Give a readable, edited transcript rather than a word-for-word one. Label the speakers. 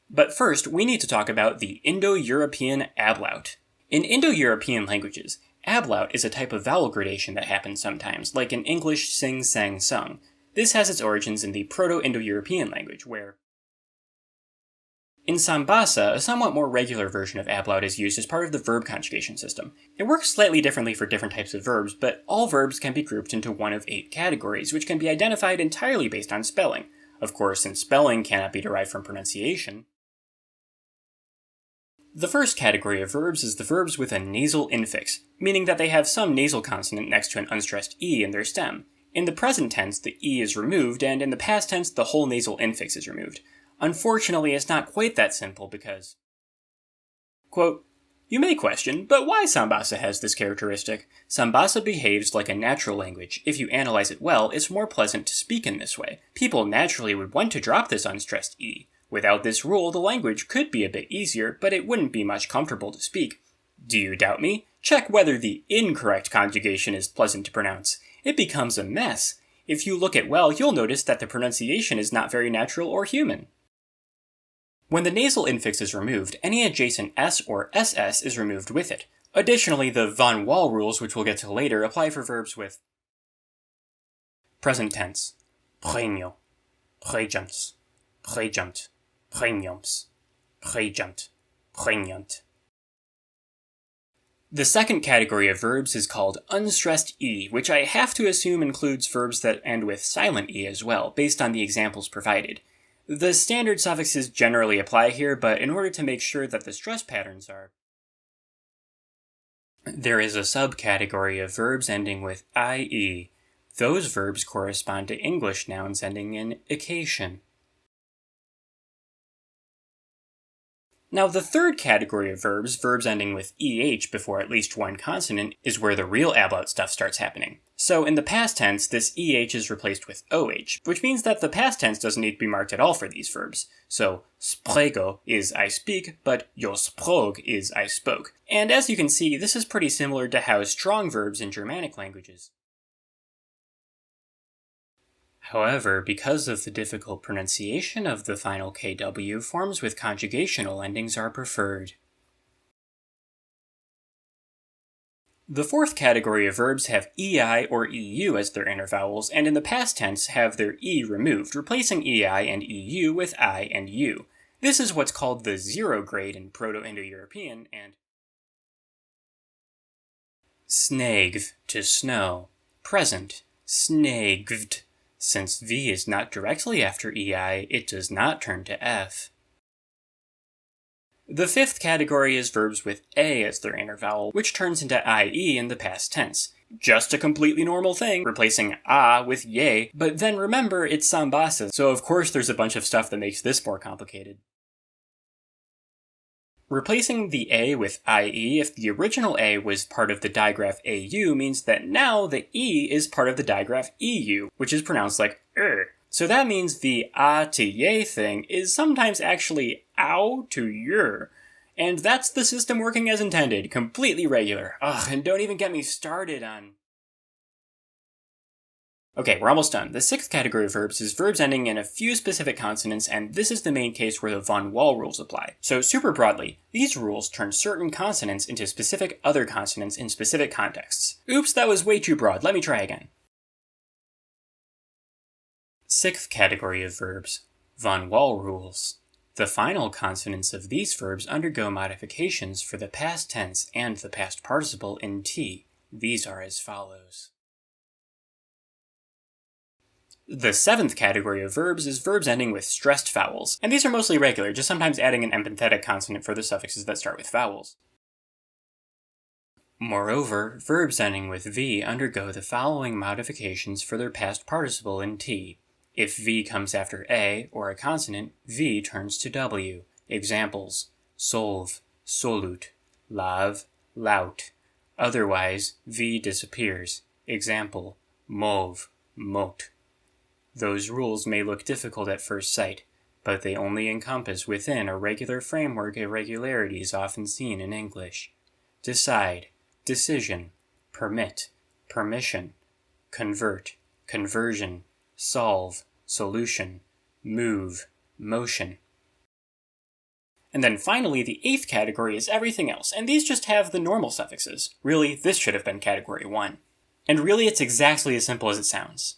Speaker 1: But first, we need to talk about the Indo-European ablaut. In Indo-European languages, ablaut is a type of vowel gradation that happens sometimes, like in English sing, sang, sung. This has its origins in the Proto-Indo-European language, where in Sambahsa, a somewhat more regular version of ablaut is used as part of the verb conjugation system. It works slightly differently for different types of verbs, but all verbs can be grouped into one of 8 categories, which can be identified entirely based on spelling. Of course, since spelling cannot be derived from pronunciation. The first category of verbs is the verbs with a nasal infix, meaning that they have some nasal consonant next to an unstressed E in their stem. In the present tense, the E is removed, and in the past tense, the whole nasal infix is removed. Unfortunately, it's not quite that simple because, quote, "You may question, but why Sambahsa has this characteristic? Sambahsa behaves like a natural language. If you analyze it well, it's more pleasant to speak in this way. People naturally would want to drop this unstressed E. Without this rule, the language could be a bit easier, but it wouldn't be much comfortable to speak. Do you doubt me? Check whether the incorrect conjugation is pleasant to pronounce. It becomes a mess. If you look it well, you'll notice that the pronunciation is not very natural or human." When the nasal infix is removed, any adjacent S or SS is removed with it. Additionally, the von Wahl rules, which we'll get to later, apply for verbs with present tense, premio, prejumpts, prejumped, premiums, prejumped, pregnant. The second category of verbs is called unstressed E, which I have to assume includes verbs that end with silent E as well, based on the examples provided. The standard suffixes generally apply here, but in order to make sure that the stress patterns are, there is a subcategory of verbs ending with IE. Those verbs correspond to English nouns ending in ication. Now, the third category of verbs, verbs ending with EH before at least one consonant, is where the real ablaut stuff starts happening. So in the past tense, this EH is replaced with OH, which means that the past tense doesn't need to be marked at all for these verbs. So, sprego is I speak, but yo sprog is I spoke. And as you can see, this is pretty similar to how strong verbs in Germanic languages. However, because of the difficult pronunciation of the final KW, forms with conjugational endings are preferred. The fourth category of verbs have EI or EU as their inner vowels, and in the past tense have their E removed, replacing EI and EU with I and U. This is what's called the zero grade in Proto-Indo-European, and snegv, to snow. Present, snegvd. Since V is not directly after EI, it does not turn to F. The fifth category is verbs with A as their inner vowel, which turns into IE in the past tense. Just a completely normal thing, replacing A with ye, but then remember it's Sambahsa, so of course there's a bunch of stuff that makes this more complicated. Replacing the A with IE if the original A was part of the digraph AU means that now the E is part of the digraph EU, which is pronounced like So that means the A to ye thing is sometimes actually ow to yer. And that's the system working as intended, completely regular. Ugh, and don't even get me started on... Okay, we're almost done. The sixth category of verbs is verbs ending in a few specific consonants, and this is the main case where the von Wahl rules apply. So super broadly, these rules turn certain consonants into specific other consonants in specific contexts. Oops, that was way too broad. Let me try again. Sixth category of verbs, von Wahl rules. The final consonants of these verbs undergo modifications for the past tense and the past participle in T. These are as follows. The seventh category of verbs is verbs ending with stressed vowels, and these are mostly regular, just sometimes adding an epenthetic consonant for the suffixes that start with vowels. Moreover, verbs ending with V undergo the following modifications for their past participle in T. If V comes after A, or a consonant, V turns to W. Examples: solve, solut, lav, laut. Otherwise, V disappears. Example: mauve, mote. Those rules may look difficult at first sight, but they only encompass within a regular framework irregularities often seen in English. Decide, decision, permit, permission, convert, conversion, solve, solution, move, motion. And then finally, the 8th category is everything else, and these just have the normal suffixes. Really, this should have been category 1. And really, it's exactly as simple as it sounds.